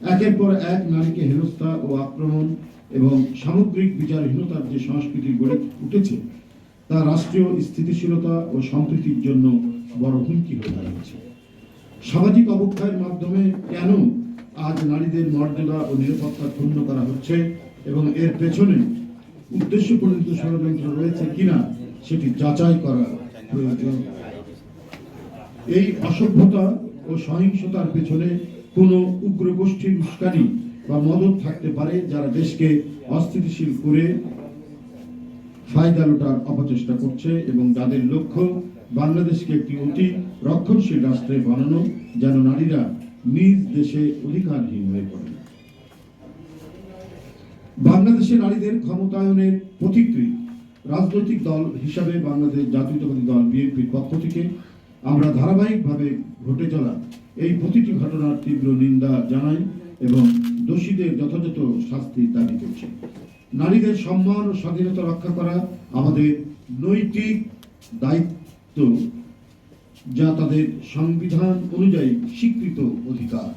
একের পর এক নারীকে হেনস্থা ও আক্রমণ এবং সামগ্রিক বিচারহীনতার যে সংস্কৃতি গড়ে উঠেছে তা রাষ্ট্রীয় স্থিতিশীলতা ও সম্প্রীতির জন্য বড় হুমকি হয়ে দাঁড়িয়েছে। সামাজিক অবক্ষয়ের মাধ্যমে কেন আজ নারীদের মর্যাদা ও নিরাপত্তা ক্ষুণ্ণ করা হচ্ছে এবং এর পেছনে উদ্দেশ্যপ্রণীত ষড়যন্ত্র রয়েছে কিনা সেটি যাচাই করা প্রয়োজন। এই অসভ্যতা ও সহিংসতার পেছনে কোনো উগ্র গোষ্ঠীর উস্কানি বা মদত থাকতে পারে, যারা দেশকে অস্থিতিশীল করে ফায়দা লোটার অপচেষ্টা করছে এবং যাদের লক্ষ্য বাংলাদেশকে একটি অতি রক্ষণশীল রাষ্ট্রে বানানো, যেন নারীরা নিজ দেশে অধিকারহীন হয়ে পড়ে। বাংলাদেশে নারীদের ক্ষমতায়নের প্রতিক্রিয়া রাজনৈতিক দল হিসাবে বাংলাদেশ জাতীয়তাবাদী দল বিএনপির পক্ষ থেকে আমরা ধারাবাহিকভাবে ঘটে চলা এই প্রতিটি ঘটনার তীব্র নিন্দা জানাই এবং দোষীদের যথাযথ শাস্তির দাবি করছি। নারীদের সম্মান ও স্বাধীনতা রক্ষা করা আমাদের নৈতিক দায়িত্ব, যা তাদের সংবিধান অনুযায়ী স্বীকৃত অধিকার।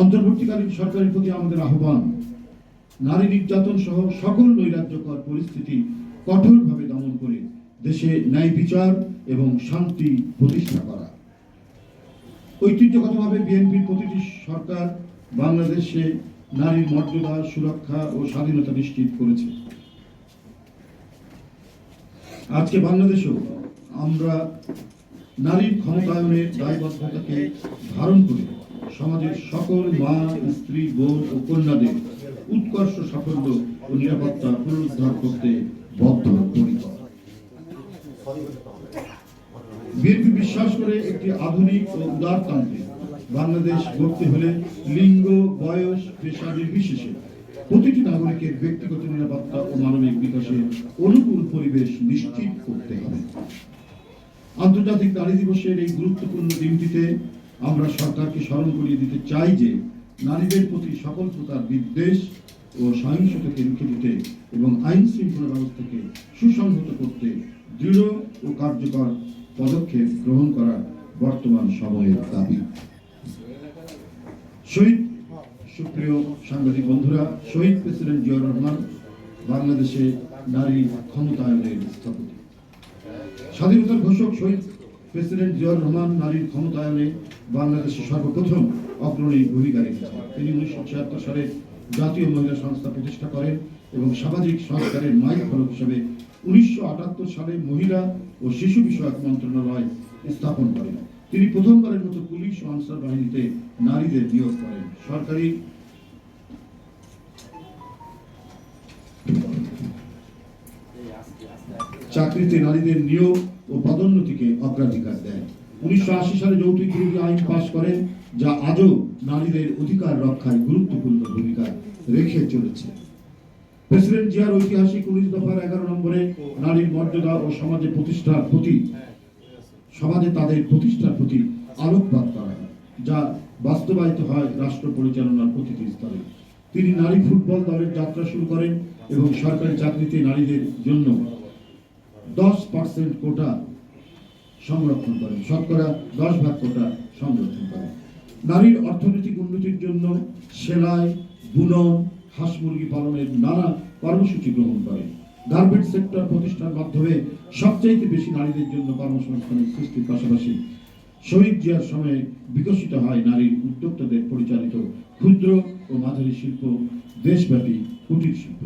অন্তর্বর্তীকালীন সরকারের প্রতি আমাদের আহ্বান, নারী নির্যাতন সহ সকল নৈরাজ্যকর পরিস্থিতি কঠোরভাবে দমন করে দেশে ন্যায় বিচার এবং শান্তি প্রতিষ্ঠা করা। ঐতিহ্যগতভাবে বিএনপির প্রতিটি সরকার বাংলাদেশে নারীর মর্যাদা, সুরক্ষা ও স্বাধীনতা নিশ্চিত করেছে। আজকে বাংলাদেশেও আমরা নারীর ক্ষমতায়নের দায়বদ্ধতাকে ধারণ করে সমাজের সকল মা, স্ত্রী, বোন ও কন্যাদের উৎকর্ষ সাফল্য ও নিরাপত্তা পুনরুদ্ধার করতে বদ্ধপরিকর। বিএনপি বিশ্বাস করে একটি আধুনিক ও উদারতান্ত্রিক বাংলাদেশ গড়তে হলে লিঙ্গ, বয়স, পেশা নির্বিশেষে প্রতিটি নাগরিকের ব্যক্তিগত নিরাপত্তা ও মানবিক বিকাশের অনুকূল পরিবেশ নিশ্চিত করতে হবে। আন্তর্জাতিক নারী দিবসের এই গুরুত্বপূর্ণ দিনটিতে আমরা সরকারকে স্মরণ করিয়ে দিতে চাই যে নারীদের প্রতি সকল প্রকার বিদ্বেষ ও সহিংসতাকে রুখে দিতে এবং আইন শৃঙ্খলা ব্যবস্থাকে সুসংহত করতে দৃঢ় ও কার্যকর পদক্ষেপ গ্রহণ করা বর্তমান সময়ের দাবি। শহীদ, সুপ্রিয় সাংবাদিক বন্ধুরা, শহীদ প্রেসিডেন্ট জিয়াউর রহমান বাংলাদেশে নারী ক্ষমতায়নের স্থপতি। স্বাধীনতার ঘোষক শহীদ প্রেসিডেন্ট জিয়াউর রহমান নারীর ক্ষমতায়নে বাংলাদেশে সর্বপ্রথম অগ্রণী ভূমিকা রেখেছেন। তিনি 1976 সালে জাতীয় মহিলা সংস্থা প্রতিষ্ঠা করেন এবং সামাজিক সংস্কারের মাইল ফলক হিসেবে 1978 সালে মহিলা ও শিশু বিষয়ক মন্ত্রণালয় স্থাপন করেন। তিনি প্রথমবারের মতো পুলিশ ও আনসার বাহিনীতে নারীদের নিয়োগ করেন। সরকারি চাকরিতে নারীদের নিয়োগ ও পদোন্নতিকে অগ্রাধিকার দেন। 1980 সালে যৌতুক বিরোধী আইন পাশ করেন, যা আজও নারীদের অধিকার রক্ষায় গুরুত্বপূর্ণ ভূমিকা রেখে চলেছে। প্রেসিডেন্ট জিয়ার ঐতিহাসিক 19 দফার 11 নম্বরে নারীর মর্যাদা ও সমাজে তাদের প্রতিষ্ঠার প্রতি আলোকপাত করা হয়, যা বাস্তবায়িত হয় রাষ্ট্র পরিচালনার প্রতিটি স্তরে। তিনি নারী ফুটবল দলের যাত্রা শুরু করেন এবং সরকারি চাকরিতে নারীদের জন্য 10% কোটা সংরক্ষণ করেন, শতকরা 10% কোটা সংরক্ষণ করেন। নারীর অর্থনৈতিক উন্নতির জন্য সেলাই, বুনন, হাঁস মুরগি পালনের নানা কর্মসূচি গ্রহণ করেন। গার্মেন্টস সেক্টর প্রতিষ্ঠার মাধ্যমে সবচাইতে বেশি নারীদের জন্য কর্মসংস্থানের সৃষ্টির পাশাপাশি শহীদ জিয়ার সময়ে বিকশিত হয় নারীর উদ্যোক্তাদের পরিচালিত ক্ষুদ্র ও মাঝারি শিল্প, দেশব্যাপী কুটির শিল্প।